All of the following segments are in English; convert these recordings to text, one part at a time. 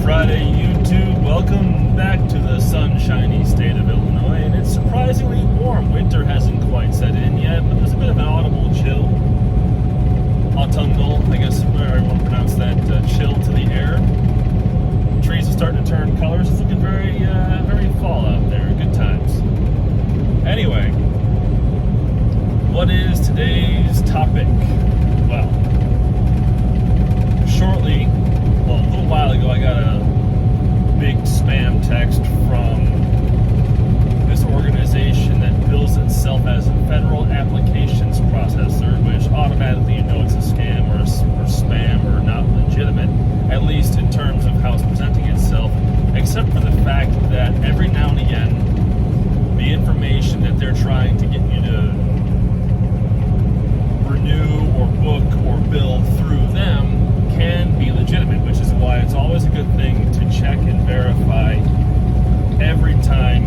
Friday, YouTube. Welcome back to the sunshiny state of Illinois, and it's surprisingly warm. Winter hasn't quite set in yet, but there's a bit of an autumnal chill. Autumnal, I guess where everyone pronounced that, chill to the air. Trees are starting to turn colors. It's looking very fall out there. Good times. Anyway, what is today's topic? Well, a little while ago, I got a big spam text from this organization that bills itself as a federal applications processor, which automatically you know it's a scam or spam or not legitimate, at least in terms of how it's presenting itself, except for the fact that every now and again, the information that they're trying to get you to renew or book or bill through them can be legitimate, which is why it's always a good thing to check and verify every time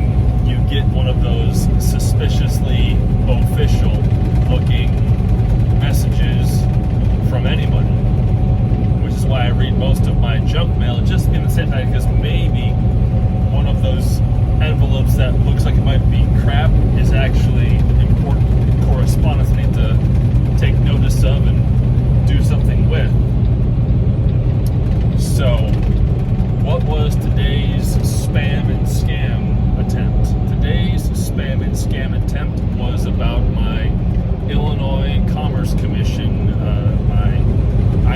you get one of those suspiciously official looking messages from anybody, which is why I read most of my junk mail just in the same time, because maybe one of those envelopes that looks like it might be crap is actually important correspondence I need to take notice of and do something with. So, what was today's spam and scam attempt? Today's spam and scam attempt was about my Illinois Commerce Commission, my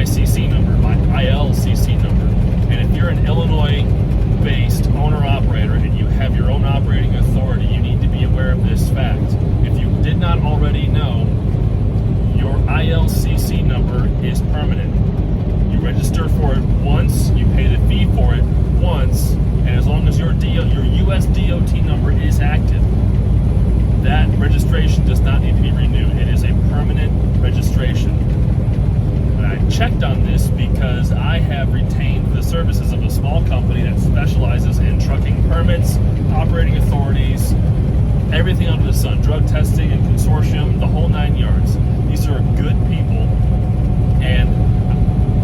ICC number, my ILCC number. And if you're an Illinois-based owner-operator and you have your own operating authority, you need to be aware of this fact. If you did not already know, your ILCC number is permanent. You register for it once, you pay the fee for it once, and as long as your U.S. DOT number is active, that registration does not need to be renewed. It is a permanent registration. And I checked on this because I have retained the services of a small company that specializes in trucking permits, operating authorities, everything under the sun, drug testing and consortium, the whole 9 yards. These are good people, and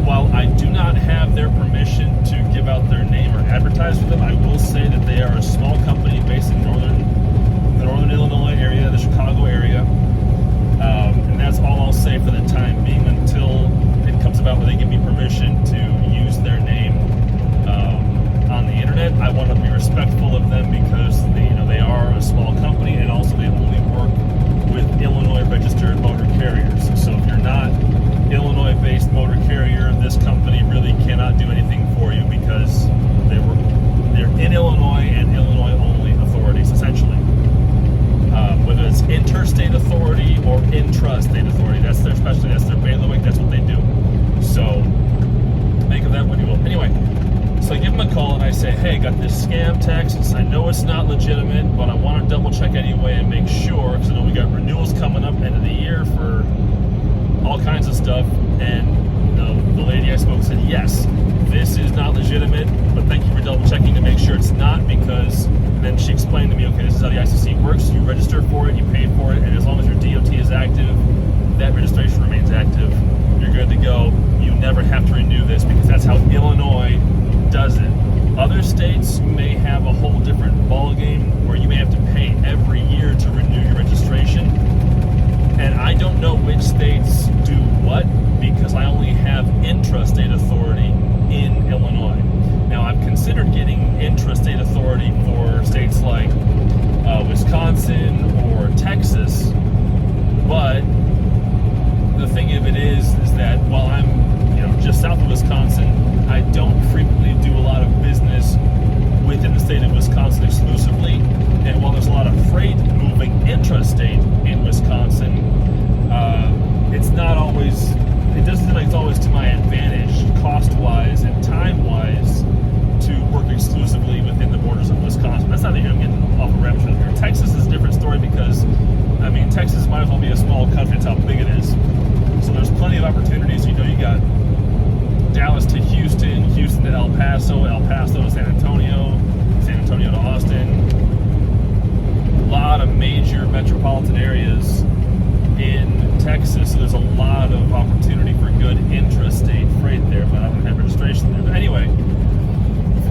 while I do not have their permission to give out their name or advertise for them, I will say that they are a small company based in the northern Illinois area, the Chicago area, and that's all I'll say for the time being until it comes about where they give me permission to use their name on the internet. I want to be respectful of them because they are a small company, and also they only work with Illinois registered motor carriers. So if you're not Illinois-based motor carrier, this company really cannot do anything for you because they're in Illinois and Illinois-only authorities, essentially. Whether it's Interstate Authority or Intrastate Authority, that's their specialty, that's their bailiwick, that's what they do. So, make of that what you will. Anyway, so I give them a call and I say, hey, got this scam text. I know it's not legitimate, but I want to double check anyway and make sure, because I know we got renewals coming up end of the year for all kinds of stuff, and the lady I spoke said, yes, this is not legitimate, but thank you for double checking to make sure it's not, because, and then she explained to me, okay, this is how the ICC works. You register for it, you pay for it, and as long as your DOT is active, that registration remains active. You're good to go. You never have to renew this, because that's how Illinois does it. Other states may have a whole different ballgame where you may have to pay every year to renew your registration. And I don't know which states do what, because I only have intrastate authority in Illinois. Now, I've considered getting intrastate authority for states like Wisconsin or Texas, but the thing of it is that while I'm just south of Wisconsin, I don't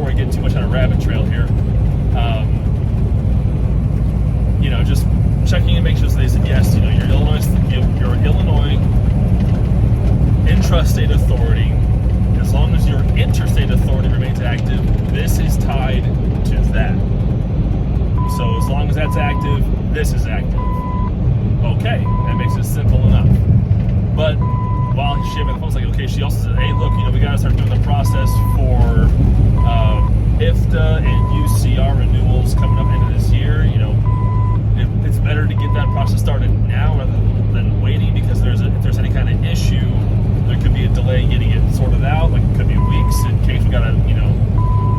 before I get too much on a rabbit trail here, just checking and making sure they said yes. Your Illinois intrastate authority. As long as your interstate authority remains active, this is tied to that. So as long as that's active, this is active. Okay, that makes it simple enough. But while she had the phone, it's like, okay, she also said, hey, look, we got to start doing the process for IFTA and UCR renewals coming up end of this year. It's better to get that process started now rather than waiting, because if there's any kind of issue, there could be a delay in getting it sorted out. Like, it could be weeks in case we got to,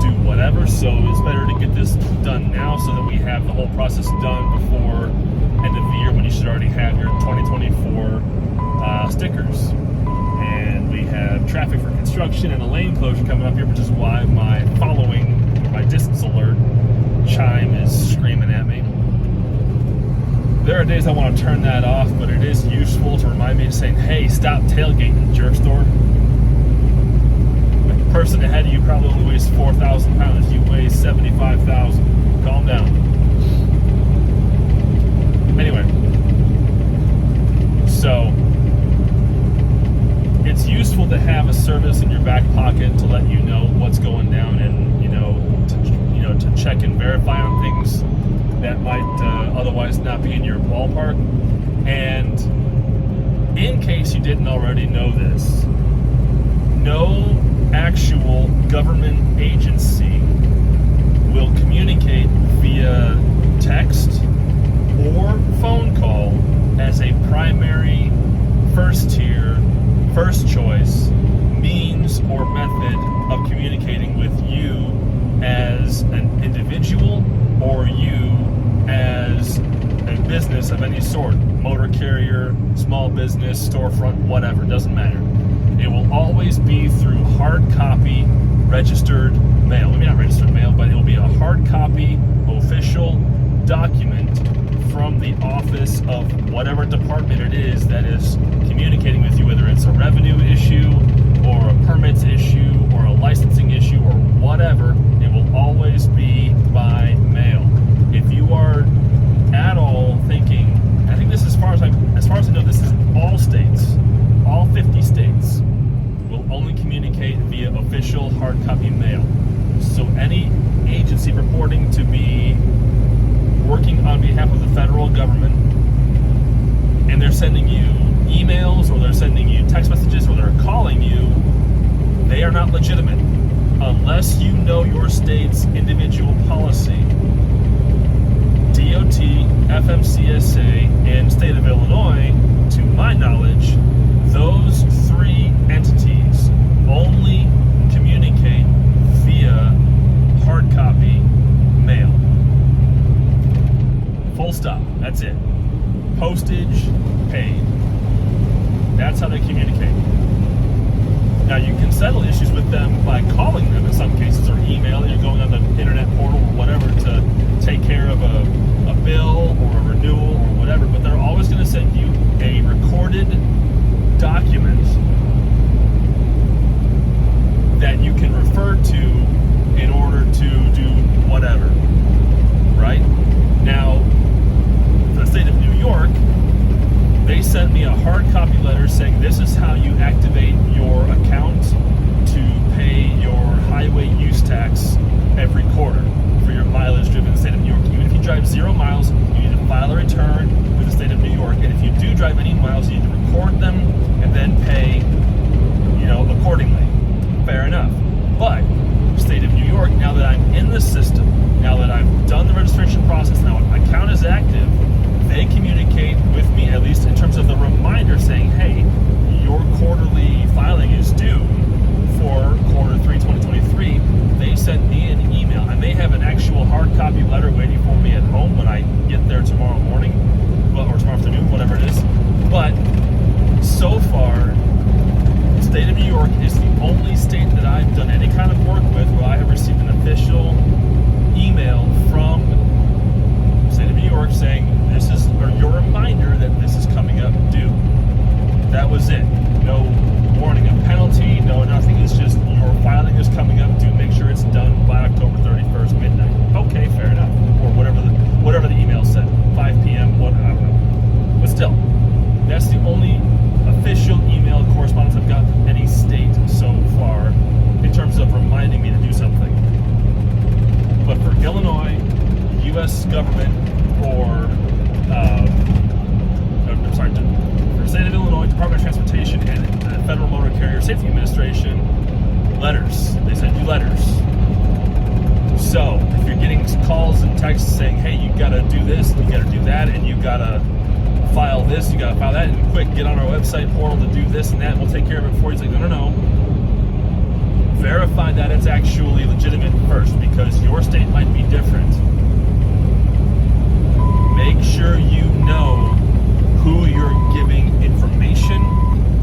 do whatever. So it's better to get this done now so that we have the whole process done before end of the year, when you should already have your 2024 stickers. And we have traffic for construction and a lane closure coming up here, which is why my distance alert chime is screaming at me. There are days I want to turn that off, but it is useful to remind me, saying, hey, stop tailgating, jerk store. The person ahead of you probably only weighs 4,000 pounds. You weigh 75,000. Calm down. Anyway, so it's useful to have a service in your back pocket to let you know what's going down, and to check and verify on things that might otherwise not be in your ballpark. And in case you didn't already know this, no actual government agency will communicate via text or phone call as a primary, first tier, first choice means or method of communicating with you as an individual or you as a business of any sort, motor carrier, small business, storefront, whatever, doesn't matter. It will always be through hard copy, registered mail. Maybe not registered mail, but it will be a hard copy, official document from the office of whatever department it is that is communicating with you, whether it's a revenue issue or a permits issue or a licensing issue or whatever. It will always be by mail. If you are at all thinking, I think this is as far as I know, this is all states, all 50 states will only communicate via official hard copy mail. So any agency purporting to be working on behalf of the federal government, and they're sending you emails or they're sending you text messages or they're calling you, they are not legitimate unless you know your state's individual policy. DOT, FMCSA, and State of Illinois, to my knowledge, those three entities only communicate via hard copy mail. Full stop. That's it. Postage paid. That's how they communicate. Now, you can settle issues with them by calling them in some cases, or email. You're going on the internet portal or whatever to take care of a bill or a renewal or whatever, but they're always going to send you a recorded document that you can refer to in order to do whatever, right? Now, the state of New York, they sent me a hard copy letter saying this is how you activate your account to pay your highway use tax every quarter for your mileage driven in the state of New York. Even if you drive 0 miles, you need to file a return with the state of New York. And if you do drive any miles, you need to record them and then pay, accordingly. Fair enough. But state of New York, now that I'm in the system, now that I've done the registration process, now my account is active, they communicate with me, at least in terms of the reminder, saying, hey, your quarterly filing is due for quarter 3 2023. They send me an email. I may have an actual hard copy letter waiting for me at home when I get there tomorrow morning, or tomorrow afternoon, whatever it is. But so far, the state of New York is the only state that I've done any kind of work with where I have received an official email from the state of New York saying your reminder that this is coming up due. That was it. No warning of penalty, no nothing. It's just your filing is coming letters. So if you're getting calls and texts saying, hey, you gotta do this, you gotta do that, and you gotta file this, you gotta file that, and quick, get on our website portal to do this and that, and we'll take care of it for you. It's like, no. Verify that it's actually legitimate first, because your state might be different. Make sure you know who you're giving information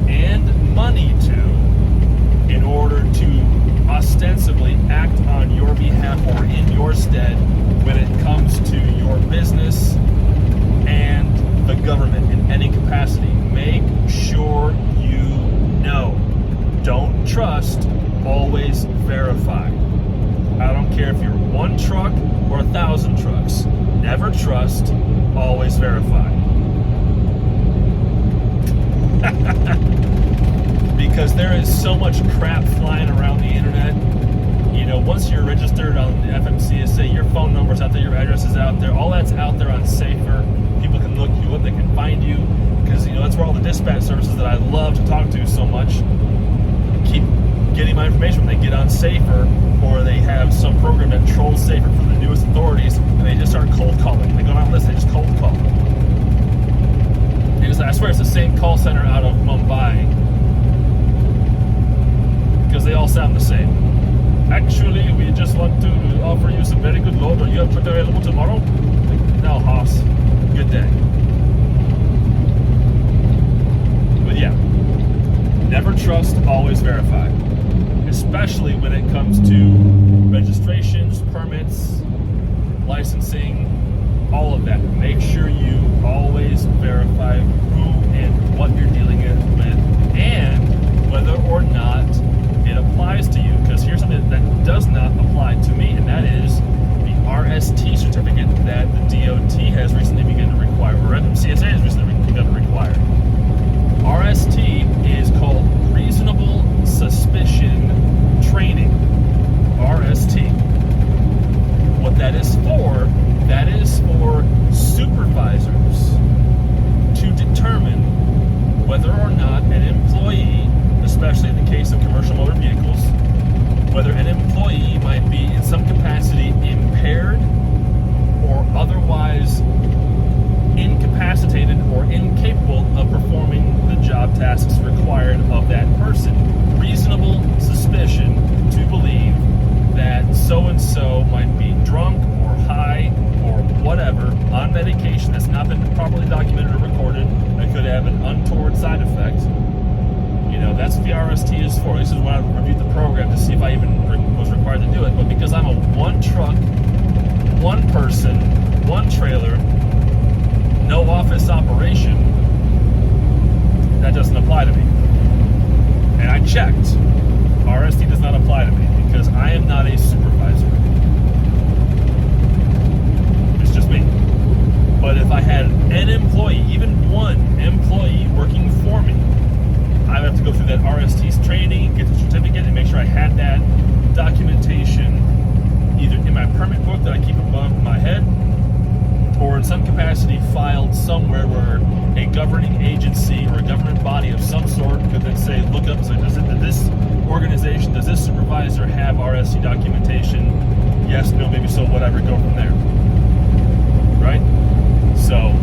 and money to in order to ostensibly act on your behalf or in your stead when it comes to your business and the government in any capacity. Make sure you know. Don't trust, always verify. I don't care if you're one truck or 1,000 trucks. Never trust, always verify. Because there is so much crap flying around the internet. You know, once you're registered on the FMCSA, your phone number's out there, your address is out there, all that's out there on Safer. People can look you up, they can find you, because, you know, that's where all the dispatch services that I love to talk to so much keep getting my information when they get on Safer, or they have some program that trolls Safer for the newest authorities, and they just start cold calling. They go down the list, they just cold call. And I swear it's the same call center out of Mumbai, because they all sound the same. Actually, we just want to offer you some very good load. Are you have truck available tomorrow? Like, no, Hoss. Good day. But yeah, never trust, always verify. Especially when it comes to registrations, permits, licensing, all of that. Make sure you always verify who and what you're dealing with and whether or not it applies to you. Because here's something that does not apply to me, and that is the RST certificate that the DOT has recently begun to require, or FMCSA has recently begun to require. RST is called Reasonable Suspicion Training. RST. What that is for supervisors to determine whether or not an employee, especially in the case of commercial motor vehicles, whether an employee might be in some capacity impaired or otherwise incapacitated or incapable of performing the job tasks required of that person. Reasonable suspicion to believe that so-and-so might be drunk or high or whatever on medication that's not been properly documented or recorded that could have an untoward side effect. You know, that's what the RST is for. This is when I reviewed the program to see if I even was required to do it. But because I'm a one truck, one person, one trailer, no office operation, that doesn't apply to me. And I checked. RST does not apply to me because I am not a supervisor. It's just me. But if I had an employee, even one employee working for me, I would have to go through that RST's training, get the certificate, and make sure I had that documentation either in my permit book that I keep above my head, or in some capacity filed somewhere where a governing agency or a government body of some sort could then say, look up, so does this organization, does this supervisor have RST documentation? Yes, no, maybe so, whatever, go from there. Right? So